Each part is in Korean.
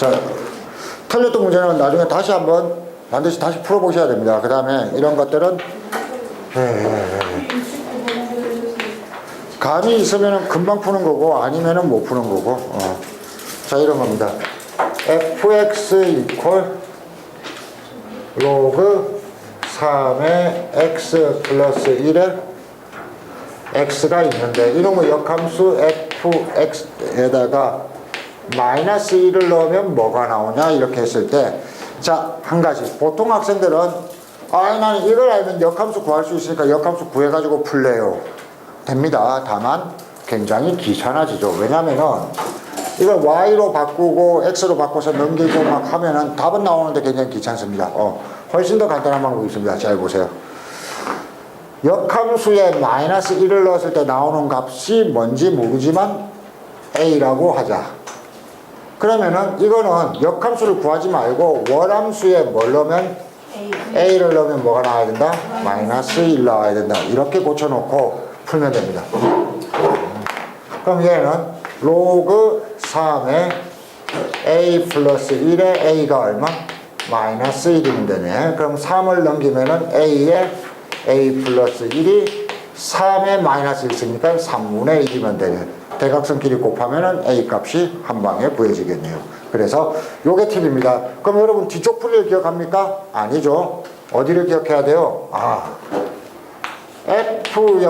자, 틀렸던 문제는 나중에 다시 한번 반드시 다시 풀어보셔야 됩니다. 그 다음에 이런 것들은 감이 있으면 금방 푸는 거고 아니면 못 푸는 거고. 자, 이런 겁니다. fx 이퀄 로그 3의 x 플러스 1에 x가 있는데 이놈의 역함수 fx에다가 마이너스 1을 넣으면 뭐가 나오냐 이렇게 했을 때, 자, 한 가지 보통 학생들은 나는 이걸 알면 역함수 구할 수 있으니까 역함수 구해가지고 풀래요. 됩니다. 다만 굉장히 귀찮아지죠. 왜냐면은 이걸 y로 바꾸고 x로 바꿔서 넘기고 막 하면은 답은 나오는데 굉장히 귀찮습니다. 훨씬 더 간단한 방법이 있습니다. 잘 보세요. 역함수에 마이너스 1을 넣었을 때 나오는 값이 뭔지 모르지만 a라고 하자. 그러면은 이거는 역함수를 구하지 말고 원함수에 뭘 넣으면 a를 넣으면 뭐가 나와야 된다? 마이너스 1 나와야 된다. 이렇게 고쳐놓고 풀면 됩니다. 그럼 얘는 로그 3에 a 플러스 1에 a가 얼마? 마이너스 1이면 되네. 그럼 3을 넘기면은 a에 a 플러스 1이 3에 마이너스 1 있으니까 3분의 1이면 되네. 대각선끼리 곱하면은 a 값이 한 방에 구해지겠네요. 그래서 요게 팁입니다. 그럼 여러분 뒤쪽 풀이를 기억합니까? 아니죠. 어디를 기억해야 돼요? f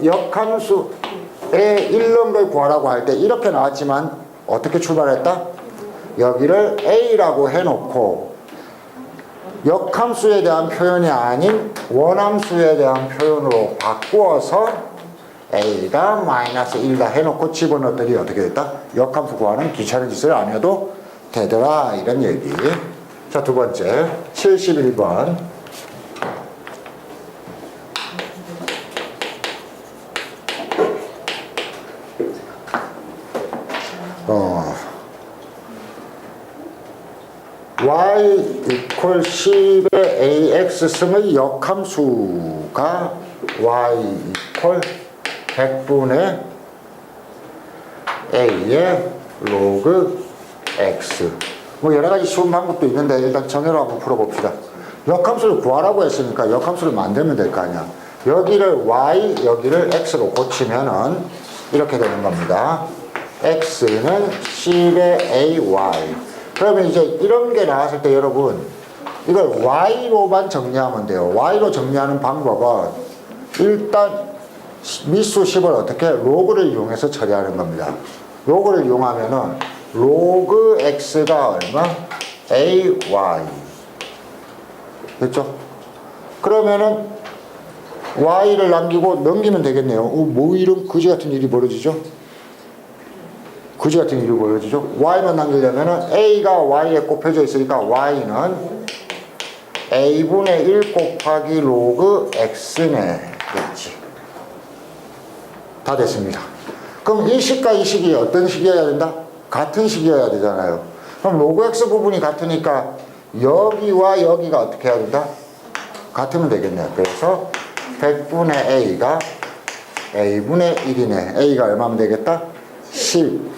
역함수에 1 넣은 걸 구하라고 할 때 이렇게 나왔지만 어떻게 출발했다? 여기를 a라고 해놓고 역함수에 대한 표현이 아닌 원함수에 대한 표현으로 바꾸어서 a가 마이너스 1다 해놓고 집어넣었더니 어떻게 됐다? 역함수 구하는 귀찮은 짓을 안 해도 되더라, 이런 얘기. 자, 두 번째 71번. y 이퀄 10의 ax승의 역함수가 y 이퀄 100분의 a의 로그 x. 뭐 여러가지 쉬운 방법도 있는데 일단 정해로 한번 풀어봅시다. 역함수를 구하라고 했으니까 역함수를 만들면 될 거 아니야. 여기를 y, 여기를 x로 고치면은 이렇게 되는 겁니다. x는 10의 ay. 그러면 이제 이런 게 나왔을 때 여러분 이걸 y로만 정리하면 돼요. y로 정리하는 방법은 일단 미수 10을 어떻게? 로그를 이용해서 처리하는 겁니다. 로그를 이용하면은 로그 x가 얼마? ay. 됐죠? 그러면은 y를 남기고 넘기면 되겠네요. 뭐 이런 그지 같은 일이 벌어지죠? 그지 같은 일이 벌어지죠? y만 남기려면은 a가 y에 곱해져 있으니까 y는 a분의 1 곱하기 로그 x네. 그렇지. 다 됐습니다. 그럼 이 식과 이 식이 어떤 식이어야 된다? 같은 식이어야 되잖아요. 그럼 로그 x 부분이 같으니까 여기와 여기가 어떻게 해야 된다? 같으면 되겠네요. 그래서 100분의 a가 a분의 1이네. a가 얼마면 되겠다? 10.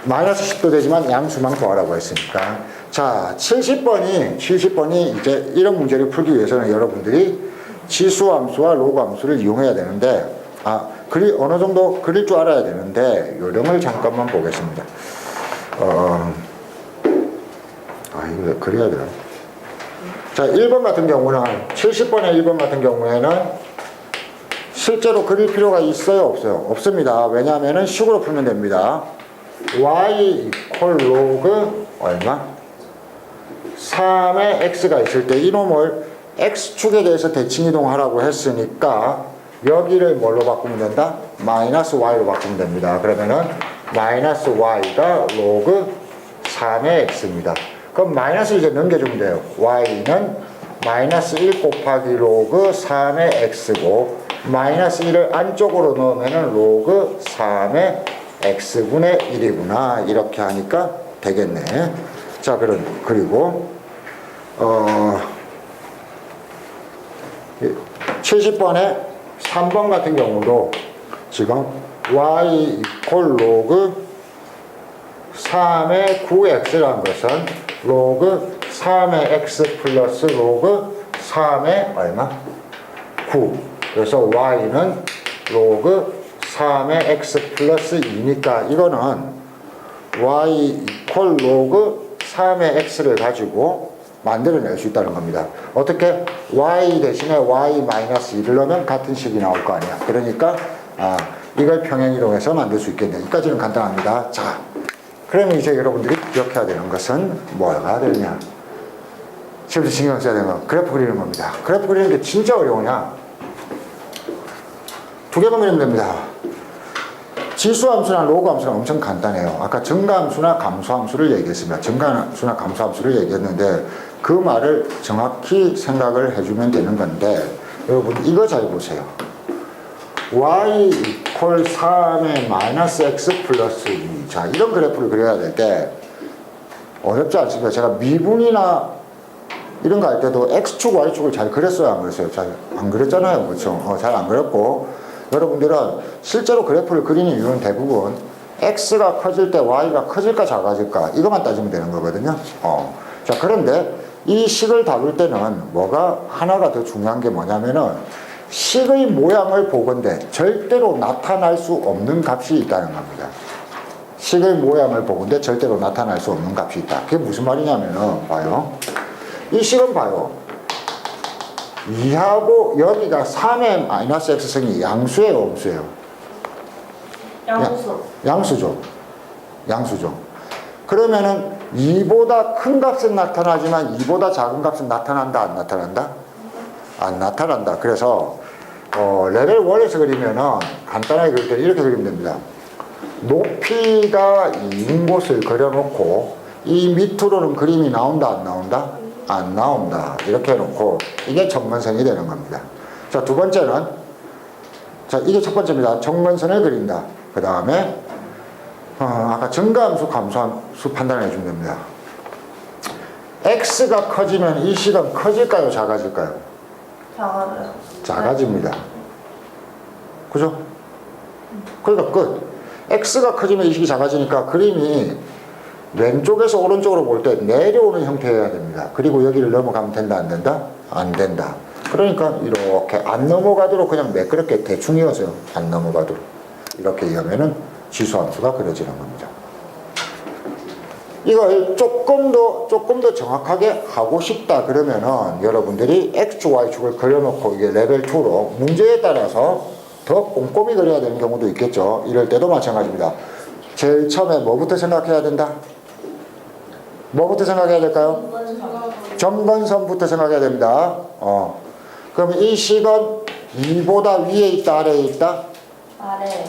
마이너스 10도 되지만 양수만 구하라고 했으니까. 자, 70번이 이제 이런 문제를 풀기 위해서는 여러분들이 지수 함수와 로그 함수를 이용해야 되는데, 어느 정도 그릴 줄 알아야 되는데, 요령을 잠깐만 보겠습니다. 이거 그려야 되나? 자, 1번 같은 경우는, 70번의 1번 같은 경우에는 실제로 그릴 필요가 있어요? 없어요? 없습니다. 왜냐하면 식으로 풀면 됩니다. y 이퀄 로그 얼마? 3의 x가 있을 때 이놈을 x축에 대해서 대칭 이동하라고 했으니까 여기를 뭘로 바꾸면 된다? 마이너스 y로 바꾸면 됩니다. 그러면은 마이너스 y가 로그 3의 x입니다. 그럼 마이너스 이제 넘겨주면 돼요. y는 마이너스 1 곱하기 로그 3의 x고 마이너스 1을 안쪽으로 넣으면은 로그 3의 x분의 1이구나. 이렇게 하니까 되겠네. 자, 그리고 70번에 3번 같은 경우도 지금 y 이퀄 로그 3의 9x라는 것은 로그 3의 x 플러스 로그 3의 얼마? 9. 그래서 y는 로그 3의 x 플러스 2니까 이거는 y 이퀄 로그 3의 x를 가지고 만들어낼 수 있다는 겁니다. 어떻게? y 대신에 y 마이너스 2를 넣으면 같은 식이 나올 거 아니야. 그러니까 이걸 평행이동해서 만들 수 있겠네. 여기까지는 간단합니다. 자, 그러면 이제 여러분들이 기억해야 되는 것은 뭐가 되느냐? 지금부터 신경 써야 되는 건 그래프 그리는 겁니다. 그래프 그리는 게 진짜 어려우냐? 두 개만 그리면 됩니다. 지수함수나 로그함수는 엄청 간단해요. 아까 증가함수나 감소함수를 얘기했습니다. 증가함수나 감소함수를 얘기했는데 그 말을 정확히 생각을 해주면 되는 건데 여러분 이거 잘 보세요. y 이퀄 3의 마이너스 x 플러스 2. 자, 이런 그래프를 그려야 될 때 어렵지 않습니다. 제가 미분이나 이런 거 할 때도 x축, y축을 잘 그렸어요? 안 그렸어요? 잘 안 그렸잖아요. 그렇죠? 잘 안 그렸고 여러분들은 실제로 그래프를 그리는 이유는 대부분 x가 커질 때 y가 커질까 작아질까 이것만 따지면 되는 거거든요. 자, 그런데 이 식을 다룰 때는 뭐가 하나가 더 중요한 게 뭐냐면은 식의 모양을 보건대 절대로 나타날 수 없는 값이 있다는 겁니다. 식의 모양을 보건대 절대로 나타날 수 없는 값이 있다. 그게 무슨 말이냐면은 봐요. 이 식은 봐요. 2하고 여기가 3의 마이너스 x승이 양수예요, 음수예요? 양수. 양수죠. 양수죠. 그러면은 2보다 큰 값은 나타나지만 2보다 작은 값은 나타난다, 안 나타난다? 안 나타난다. 그래서 레벨 1에서 그리면은 간단하게 그릴 때 이렇게 그리면 됩니다. 높이가 2인 곳을 그려놓고 이 밑으로는 그림이 나온다, 안 나온다? 안 나온다. 이렇게 해놓고 이게 정근선이 되는 겁니다. 자, 두 번째는 자, 이게 첫 번째입니다. 정근선을 그린다. 그 다음에 아까 증가함수, 감소함수 판단해 주면 됩니다. x가 커지면 이 식은 커질까요, 작아질까요? 작아져요. 작아집니다. 그죠? 그러니까 끝. x가 커지면 이 식이 작아지니까 그림이 왼쪽에서 오른쪽으로 볼 때 내려오는 형태여야 됩니다. 그리고 여기를 넘어가면 된다, 안 된다? 안 된다. 그러니까 이렇게 안 넘어가도록 그냥 매끄럽게 대충 이어서요. 안 넘어가도록. 이렇게 이으면은 지수함수가 그려지는 겁니다. 이걸 조금 더 정확하게 하고 싶다 그러면은 여러분들이 x축, y축을 그려놓고 이게 레벨 2로 문제에 따라서 더 꼼꼼히 그려야 되는 경우도 있겠죠. 이럴 때도 마찬가지입니다. 제일 처음에 뭐부터 생각해야 된다? 뭐부터 생각해야 될까요? 정근선부터 생각해야 됩니다. 그러면 이 식은 2보다 위에 있다, 아래에 있다? 아래.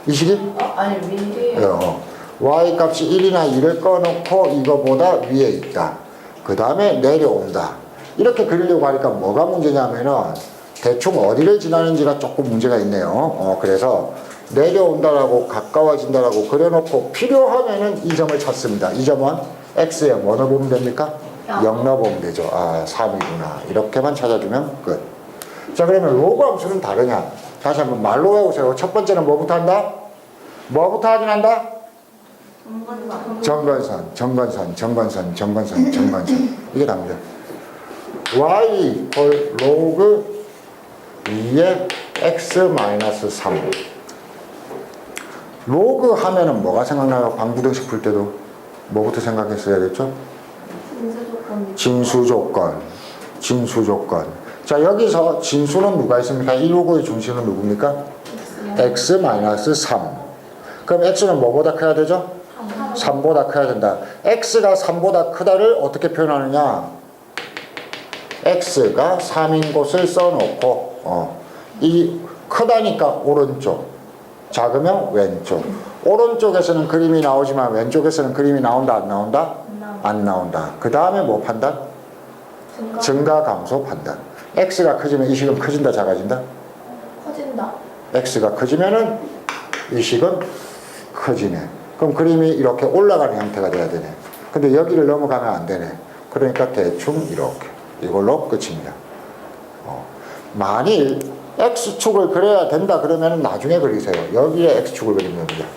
이 식이? 아니 위에요. y 값이 1이나 2를 꺼놓고 이거보다 위에 있다. 그 다음에 내려온다. 이렇게 그리려고 하니까 뭐가 문제냐면은 대충 어디를 지나는지가 조금 문제가 있네요. 그래서 내려온다라고 가까워진다라고 그려놓고 필요하면은 이 점을 찾습니다. 이 점은 x에 뭐 넣어보면 됩니까? 0 넣어보면 되죠. 3이구나. 이렇게만 찾아주면 끝. 자, 그러면 로그 함수는 다르냐? 다시 한번 말로 외우세요. 첫 번째는 뭐부터 한다? 뭐부터 확인한다? 정근선. 이게 답니다. y 콜 로그 2의 x 마이너스 3. 로그 하면은 뭐가 생각나요? 방부등식 풀 때도 뭐부터 생각했어야 됐죠? 진수조건. 자, 여기서 진수는 누가 있습니까? 이 로그의 중심은 누굽니까? x 마이너스 3. 그럼 x는 뭐보다 커야 되죠? 3보다 커야 된다. x가 3보다 크다를 어떻게 표현하느냐? x가 3인 곳을 써놓고 이 크다니까 오른쪽, 작으면 왼쪽. 오른쪽에서는 그림이 나오지만 왼쪽에서는 그림이 나온다, 안 나온다? 안 나온다. 그 다음에 뭐 판단? 증가 감소 판단. x가 커지면 이 식은 커진다, 작아진다? 커진다. x가 커지면은 이 식은 커지네. 그럼 그림이 이렇게 올라가는 형태가 돼야 되네. 근데 여기를 넘어가면 안 되네. 그러니까 대충 이렇게. 이걸로 끝입니다. 만일 x축을 그려야 된다 그러면 나중에 그리세요. 여기에 x축을 그리면 됩니다.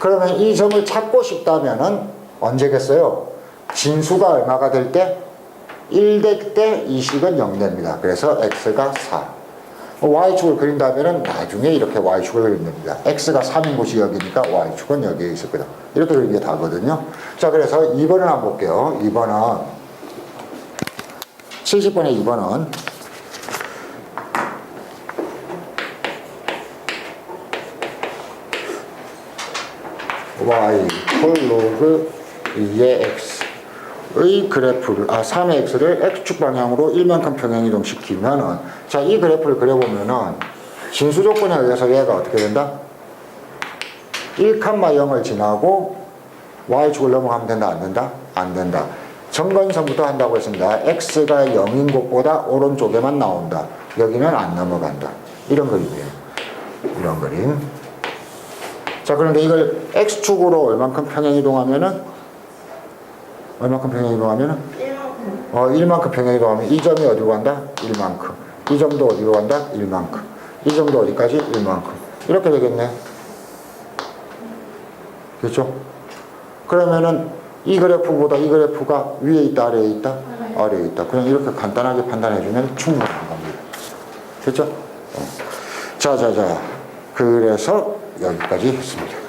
그러면 이 점을 찾고 싶다면은 언제겠어요? 진수가 얼마가 될 때? 1 될 때 이 식은 0 됩니다. 그래서 x가 4. y축을 그린다면은 나중에 이렇게 y축을 그리면 됩니다. x가 3인 곳이 여기니까 y축은 여기에 있을 거다. 이렇게 그리는 게 다거든요. 자, 그래서 2번을 한번 볼게요. 2번은 70번의 2번은 y 로그 2의 x의 그래프를 3의 x를 x축 방향으로 1만큼 평행이동 시키면은, 자, 이 그래프를 그려보면은 진수 조건에 의해서 얘가 어떻게 된다? 1,0을 지나고 y축을 넘어가면 된다, 안 된다? 안 된다. 점건선부터 한다고 했습니다. x가 0인 곳보다 오른쪽에만 나온다. 여기는 안 넘어간다. 이런 그림이에요. 이런 그림. 자, 그런데 이걸 x축으로 얼만큼 평행이동하면은 1만큼. 1만큼 평행이동하면 이 점이 어디로 간다? 1만큼. 이 점도 어디로 간다? 1만큼. 이 점도 어디까지? 1만큼. 이렇게 되겠네. 그렇죠? 그러면은 이 그래프보다 이 그래프가 위에 있다, 아래에 있다? 아래에 있다. 그냥 이렇게 간단하게 판단해주면 충분한 겁니다. 그렇죠? 자. 그래서 여기까지 했습니다.